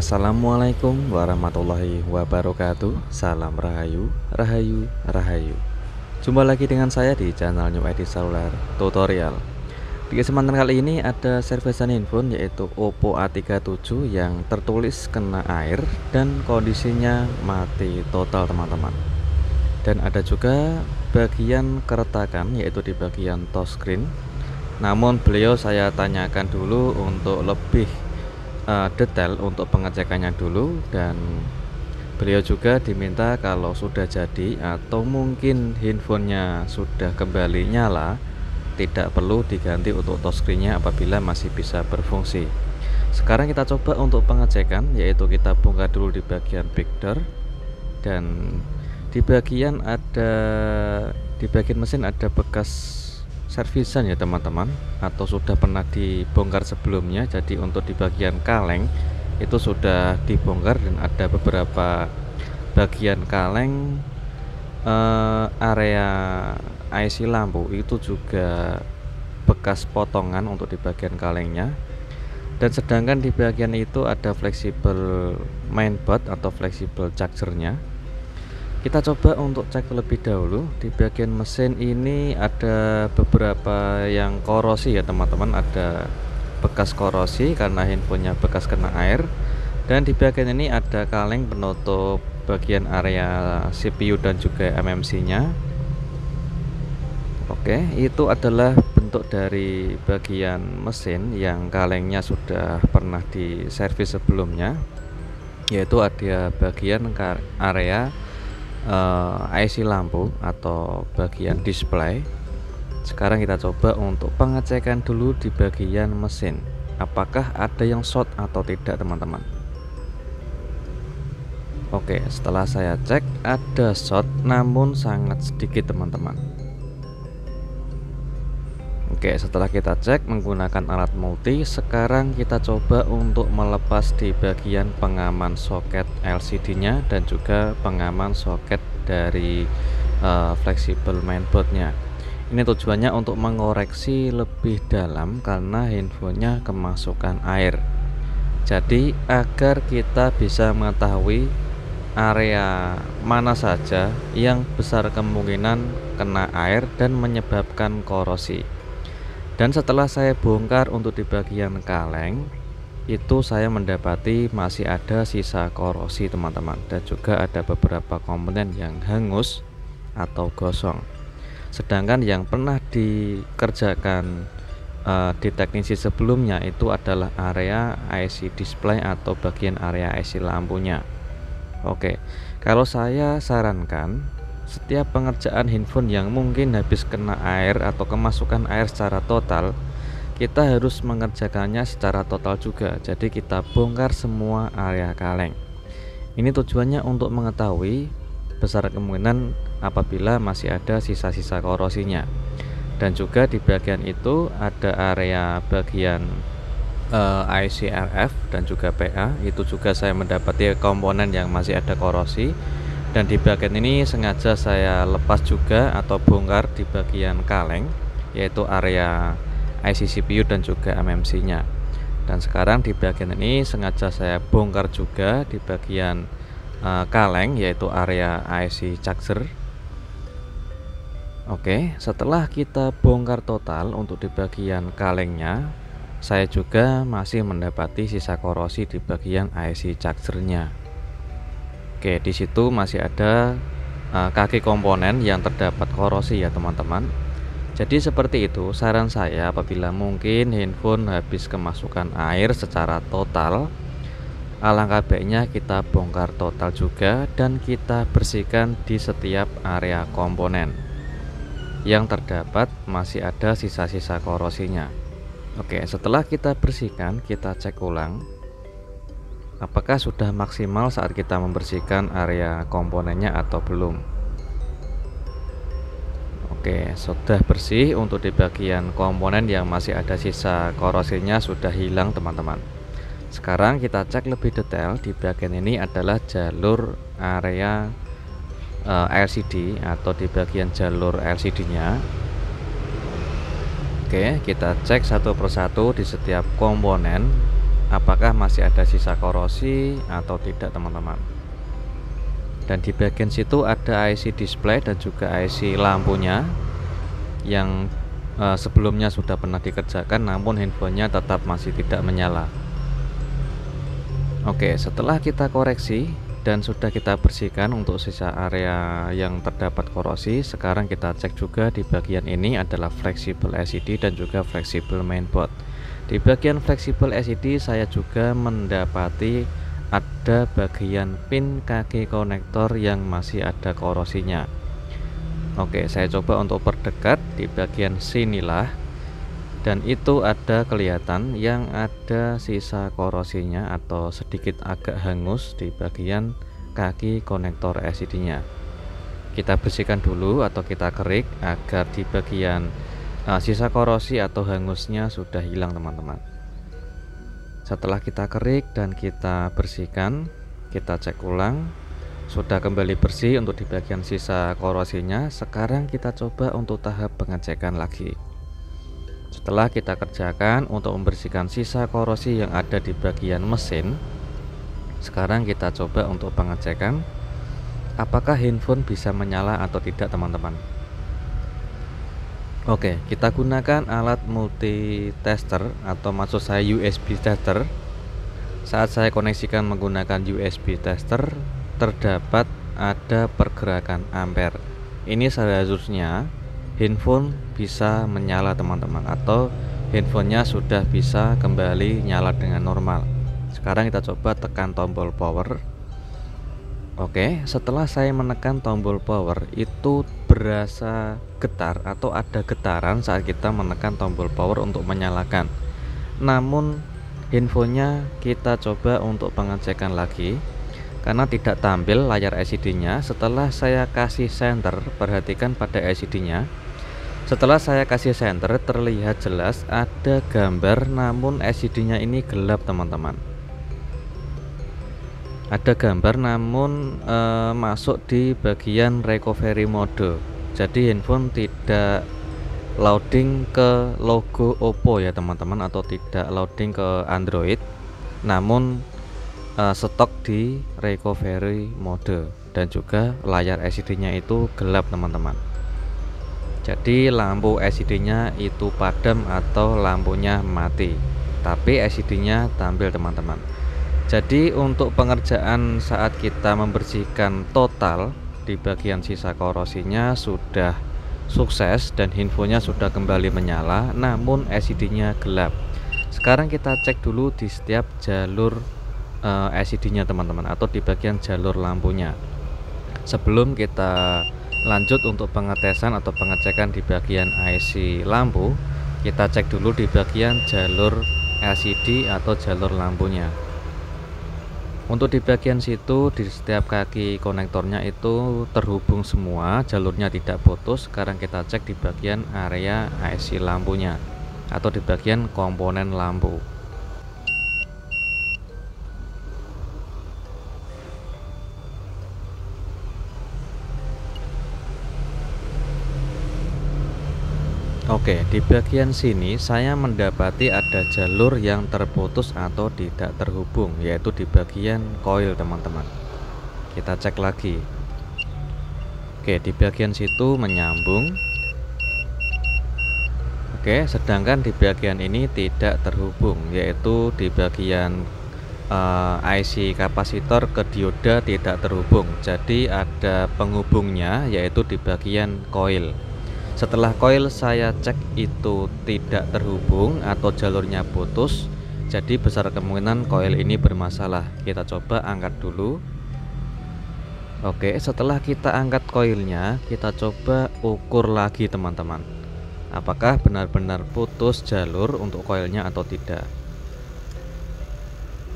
Assalamualaikum warahmatullahi wabarakatuh. Salam Rahayu, Rahayu, Rahayu. Jumpa lagi dengan saya di channel New ID Cellular Tutorial. Di kesempatan kali ini ada servisan handphone yaitu Oppo A37 yang tertulis kena air dan kondisinya mati total teman-teman. Dan ada juga bagian keretakan yaitu di bagian touchscreen. Namun beliau saya tanyakan dulu untuk lebih detail untuk pengecekannya dulu, dan beliau juga diminta kalau sudah jadi atau mungkin handphonenya sudah kembali nyala, tidak perlu diganti untuk touchscreennya apabila masih bisa berfungsi. Sekarang kita coba untuk pengecekan, yaitu kita bongkar dulu di bagian backdoor, dan di bagian mesin ada bekas servisan ya teman-teman, atau sudah pernah dibongkar sebelumnya. Jadi untuk di bagian kaleng itu sudah dibongkar dan ada beberapa bagian kaleng, area IC lampu itu juga bekas potongan untuk di bagian kalengnya. Dan sedangkan di bagian itu ada fleksibel mainboard atau fleksibel chargernya. Kita coba untuk cek terlebih dahulu. Di bagian mesin ini ada beberapa yang korosi ya teman-teman, ada bekas korosi karena handphonenya bekas kena air. Dan di bagian ini ada kaleng penutup bagian area CPU dan juga MMC nya. Oke, itu adalah bentuk dari bagian mesin yang kalengnya sudah pernah diservis sebelumnya, yaitu ada bagian area IC lampu atau bagian display. Sekarang kita coba untuk pengecekan dulu di bagian mesin, apakah ada yang short atau tidak teman-teman. Oke, setelah saya cek ada short namun sangat sedikit teman-teman. Oke, setelah kita cek menggunakan alat multi, sekarang kita coba untuk melepas di bagian pengaman soket LCD nya dan juga pengaman soket dari fleksibel mainboardnya. Ini tujuannya untuk mengoreksi lebih dalam karena handphonenya kemasukan air. Jadi agar kita bisa mengetahui area mana saja yang besar kemungkinan kena air dan menyebabkan korosi. Dan setelah saya bongkar untuk di bagian kaleng, itu saya mendapati masih ada sisa korosi teman-teman, dan juga ada beberapa komponen yang hangus atau gosong. Sedangkan yang pernah dikerjakan di teknisi sebelumnya itu adalah area IC display atau bagian area IC lampunya. Oke, kalau saya sarankan setiap pengerjaan handphone yang mungkin habis kena air atau kemasukan air secara total, kita harus mengerjakannya secara total juga. Jadi kita bongkar semua area kaleng. Ini tujuannya untuk mengetahui besar kemungkinan apabila masih ada sisa-sisa korosinya. Dan juga di bagian itu ada area bagian IC RF dan juga PA, itu juga saya mendapati komponen yang masih ada korosi. Dan di bagian ini sengaja saya lepas juga atau bongkar di bagian kaleng, yaitu area IC CPU dan juga MMC nya. Dan sekarang di bagian ini sengaja saya bongkar juga di bagian kaleng, yaitu area IC charger. Oke, setelah kita bongkar total untuk di bagian kalengnya, saya juga masih mendapati sisa korosi di bagian IC chargernya. Oke, di situ masih ada kaki komponen yang terdapat korosi ya teman-teman. Jadi seperti itu, saran saya apabila mungkin handphone habis kemasukan air secara total, alangkah baiknya kita bongkar total juga dan kita bersihkan di setiap area komponen yang terdapat masih ada sisa-sisa korosinya. Oke, setelah kita bersihkan, kita cek ulang apakah sudah maksimal saat kita membersihkan area komponennya atau belum. Oke, sudah bersih. Untuk di bagian komponen yang masih ada sisa korosinya sudah hilang teman-teman. Sekarang kita cek lebih detail. Di bagian ini adalah jalur area LCD atau di bagian jalur LCD nya. Oke, kita cek satu persatu di setiap komponen apakah masih ada sisa korosi atau tidak teman-teman. Dan di bagian situ ada IC display dan juga IC lampunya yang sebelumnya sudah pernah dikerjakan, namun handphonenya tetap masih tidak menyala. Oke, setelah kita koreksi dan sudah kita bersihkan untuk sisa area yang terdapat korosi, sekarang kita cek juga di bagian ini adalah fleksibel LCD dan juga fleksibel mainboard. Di bagian fleksibel LCD saya juga mendapati ada bagian pin kaki konektor yang masih ada korosinya. Oke, saya coba untuk perdekat di bagian sinilah, dan itu ada kelihatan yang ada sisa korosinya atau sedikit agak hangus di bagian kaki konektor LCD-nya. Kita bersihkan dulu atau kita kerik agar di bagian sisa korosi atau hangusnya sudah hilang teman-teman. Setelah kita kerik dan kita bersihkan, kita cek ulang, sudah kembali bersih untuk di bagian sisa korosinya. Sekarang kita coba untuk tahap pengecekan lagi. Setelah kita kerjakan untuk membersihkan sisa korosi yang ada di bagian mesin, sekarang kita coba untuk pengecekan apakah handphone bisa menyala atau tidak teman-teman. Oke, kita gunakan alat multi tester atau maksud saya USB tester. Saat saya koneksikan menggunakan USB tester, terdapat ada pergerakan ampere. Ini seharusnya handphone bisa menyala teman-teman, atau handphonenya sudah bisa kembali nyala dengan normal. Sekarang kita coba tekan tombol power. Oke, setelah saya menekan tombol power, itu berasa getar atau ada getaran saat kita menekan tombol power untuk menyalakan. Namun handphonenya kita coba untuk pengecekan lagi karena tidak tampil layar LCD-nya. Setelah saya kasih senter, perhatikan pada LCD-nya. Setelah saya kasih senter, terlihat jelas ada gambar, namun LCD-nya ini gelap teman-teman. Ada gambar namun masuk di bagian recovery mode. Jadi handphone tidak loading ke logo Oppo ya teman-teman, atau tidak loading ke Android, namun stok di recovery mode. Dan juga layar LCD-nya itu gelap teman-teman. Jadi lampu LCD-nya itu padam atau lampunya mati, tapi LCD-nya tampil teman-teman. Jadi untuk pengerjaan saat kita membersihkan total di bagian sisa korosinya sudah sukses dan handphonenya sudah kembali menyala, namun LCD-nya gelap. Sekarang kita cek dulu di setiap jalur LCD-nya teman-teman, atau di bagian jalur lampunya. Sebelum kita lanjut untuk pengetesan atau pengecekan di bagian IC lampu, kita cek dulu di bagian jalur LCD atau jalur lampunya. Untuk di bagian situ, di setiap kaki konektornya itu terhubung semua, jalurnya tidak putus. Sekarang kita cek di bagian area IC lampunya atau di bagian komponen lampu. Oke, di bagian sini saya mendapati ada jalur yang terputus atau tidak terhubung, yaitu di bagian koil teman-teman. Kita cek lagi. Oke, di bagian situ menyambung. Oke, sedangkan di bagian ini tidak terhubung, yaitu di bagian IC kapasitor ke dioda tidak terhubung. Jadi ada penghubungnya, yaitu di bagian koil. Setelah koil saya cek itu tidak terhubung atau jalurnya putus, jadi besar kemungkinan koil ini bermasalah. Kita coba angkat dulu. Oke, setelah kita angkat koilnya, kita coba ukur lagi teman-teman, apakah benar-benar putus jalur untuk koilnya atau tidak.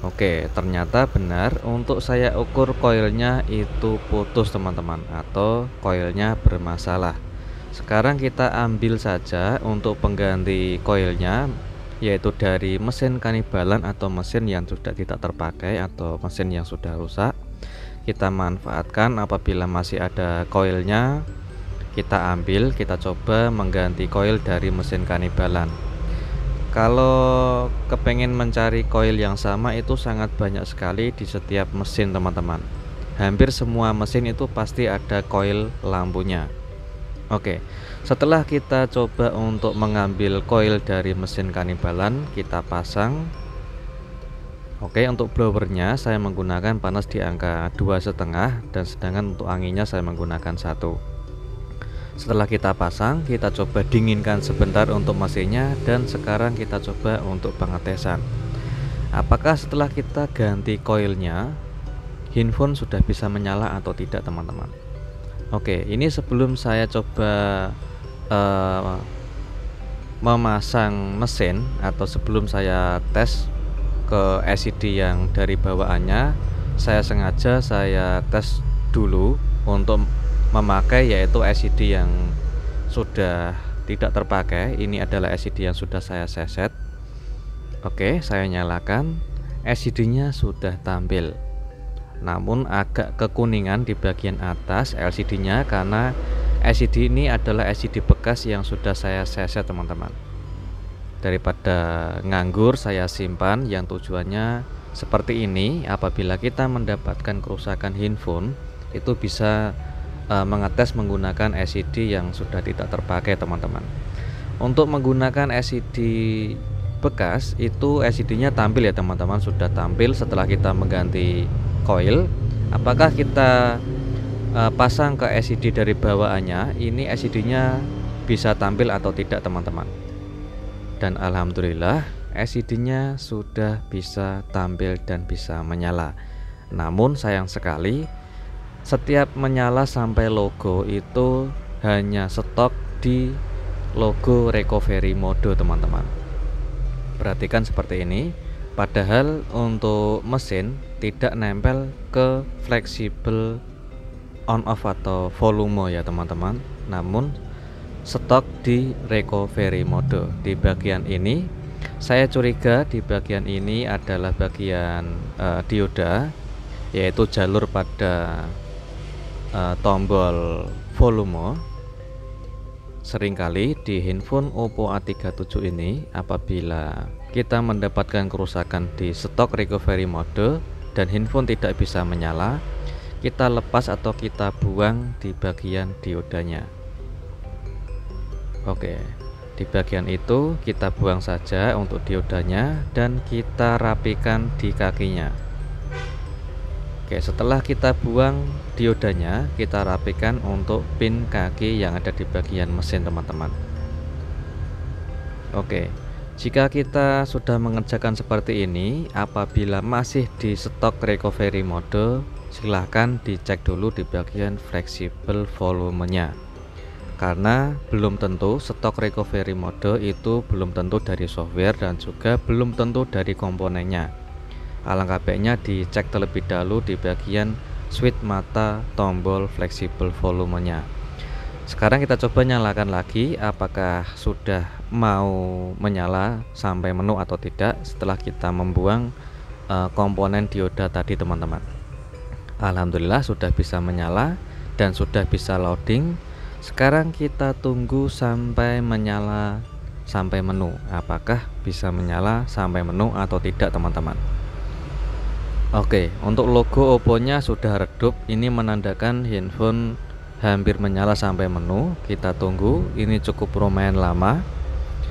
Oke, ternyata benar. Untuk saya ukur koilnya itu putus teman-teman, atau koilnya bermasalah. Sekarang kita ambil saja untuk pengganti koilnya, yaitu dari mesin kanibalan atau mesin yang sudah tidak terpakai atau mesin yang sudah rusak. Kita manfaatkan apabila masih ada koilnya, kita ambil, kita coba mengganti koil dari mesin kanibalan. Kalau kepengen mencari koil yang sama itu sangat banyak sekali di setiap mesin teman-teman. Hampir semua mesin itu pasti ada koil lampunya. Oke, setelah kita coba untuk mengambil koil dari mesin Kannibalan, kita pasang. Oke, untuk blowernya saya menggunakan panas di angka 2,5, dan sedangkan untuk anginnya saya menggunakan 1. Setelah kita pasang, kita coba dinginkan sebentar untuk mesinnya, dan sekarang kita coba untuk pengetesan. Apakah setelah kita ganti koilnya, handphone sudah bisa menyala atau tidak teman-teman? Oke, ini sebelum saya coba memasang mesin, atau sebelum saya tes ke LCD yang dari bawaannya, saya sengaja tes dulu untuk memakai yaitu LCD yang sudah tidak terpakai. Ini adalah LCD yang sudah saya set. Oke, saya nyalakan. LCD-nya sudah tampil, namun agak kekuningan di bagian atas LCD-nya karena LCD ini adalah LCD bekas yang sudah saya set teman-teman. Daripada nganggur, saya simpan. Yang tujuannya seperti ini, apabila kita mendapatkan kerusakan handphone, itu bisa mengetes menggunakan LCD yang sudah tidak terpakai teman-teman. Untuk menggunakan LCD bekas, itu LCD-nya tampil ya teman-teman, sudah tampil setelah kita mengganti koil. Apakah kita pasang ke LCD dari bawaannya, ini LCD-nya bisa tampil atau tidak teman-teman? Dan alhamdulillah LCD-nya sudah bisa tampil dan bisa menyala. Namun sayang sekali, setiap menyala sampai logo itu hanya stok di logo recovery mode teman-teman. Perhatikan seperti ini, padahal untuk mesin tidak nempel ke fleksibel on off atau volume ya teman-teman, namun stok di recovery mode. Di bagian ini saya curiga di bagian ini adalah bagian dioda, yaitu jalur pada tombol volume. Seringkali di handphone Oppo A37 ini, apabila kita mendapatkan kerusakan di stok recovery mode dan handphone tidak bisa menyala, kita lepas atau kita buang di bagian diodanya. Oke, di bagian itu kita buang saja untuk diodanya dan kita rapikan di kakinya. Oke, setelah kita buang diodanya, kita rapikan untuk pin kaki yang ada di bagian mesin teman-teman. Oke, jika kita sudah mengerjakan seperti ini, apabila masih di stok recovery mode, silahkan dicek dulu di bagian fleksibel volumenya, karena belum tentu stok recovery mode itu belum tentu dari software dan juga belum tentu dari komponennya. Alangkah baiknya dicek terlebih dahulu di bagian switch mata tombol fleksibel volumenya. Sekarang kita coba nyalakan lagi, apakah sudah mau menyala sampai menu atau tidak setelah kita membuang komponen dioda tadi teman-teman. Alhamdulillah sudah bisa menyala dan sudah bisa loading. Sekarang kita tunggu sampai menyala sampai menu, apakah bisa menyala sampai menu atau tidak teman-teman. Oke, untuk logo Oppo-nya sudah redup, ini menandakan handphone hampir menyala sampai menu. Kita tunggu, ini cukup lumayan lama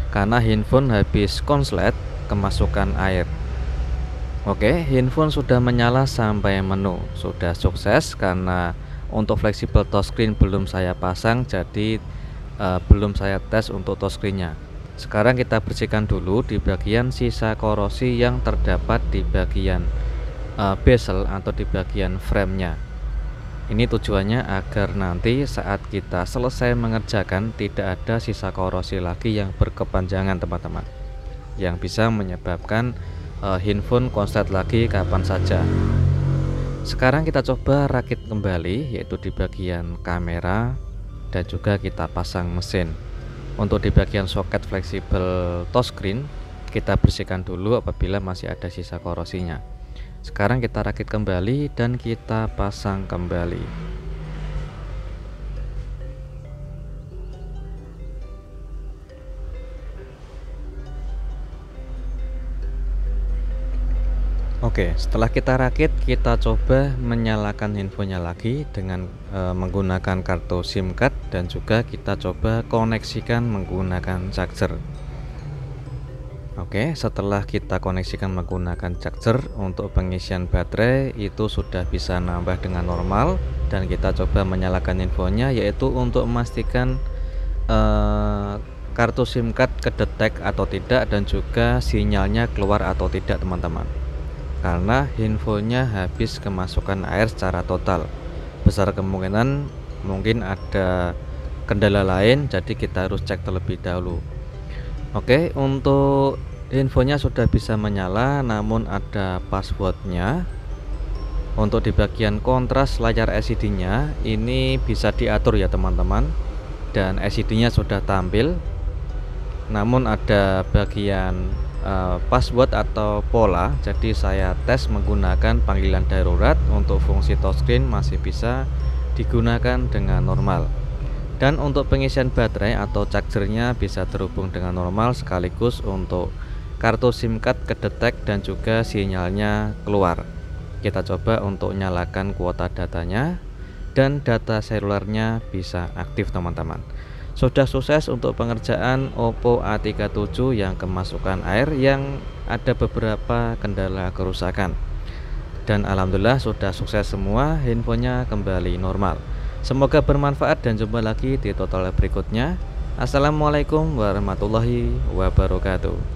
karena handphone habis konslet kemasukan air. Oke, handphone sudah menyala sampai menu, sudah sukses. Karena untuk fleksibel touchscreen belum saya pasang, jadi belum saya tes untuk touchscreen-nya. Sekarang kita bersihkan dulu di bagian sisa korosi yang terdapat di bagian bezel atau di bagian frame-nya. Ini tujuannya agar nanti saat kita selesai mengerjakan tidak ada sisa korosi lagi yang berkepanjangan teman-teman, yang bisa menyebabkan handphone konslet lagi kapan saja. Sekarang kita coba rakit kembali, yaitu di bagian kamera dan juga kita pasang mesin. Untuk di bagian soket fleksibel touchscreen kita bersihkan dulu apabila masih ada sisa korosinya. Sekarang kita rakit kembali dan kita pasang kembali. Oke, setelah kita rakit, kita coba menyalakan handphonenya lagi dengan menggunakan kartu SIM card dan juga kita coba koneksikan menggunakan charger. Oke, setelah kita koneksikan menggunakan charger, untuk pengisian baterai itu sudah bisa nambah dengan normal dan kita coba menyalakan infonya, yaitu untuk memastikan kartu SIM card kedetek atau tidak dan juga sinyalnya keluar atau tidak teman-teman. Karena infonya habis kemasukan air secara total, besar kemungkinan mungkin ada kendala lain, jadi kita harus cek terlebih dahulu. Oke, untuk infonya sudah bisa menyala, namun ada passwordnya. Untuk di bagian kontras layar LCD-nya ini bisa diatur ya teman-teman, dan LCD-nya sudah tampil. Namun ada bagian password atau pola, jadi saya tes menggunakan panggilan darurat. Untuk fungsi touchscreen masih bisa digunakan dengan normal. Dan untuk pengisian baterai atau chargernya bisa terhubung dengan normal, sekaligus untuk kartu SIM card kedetek dan juga sinyalnya keluar. Kita coba untuk nyalakan kuota datanya dan data selulernya bisa aktif teman-teman. Sudah sukses untuk pengerjaan Oppo A37 yang kemasukan air yang ada beberapa kendala kerusakan. Dan alhamdulillah sudah sukses semua, handphonenya kembali normal. Semoga bermanfaat dan jumpa lagi di tutorial berikutnya. Assalamualaikum warahmatullahi wabarakatuh.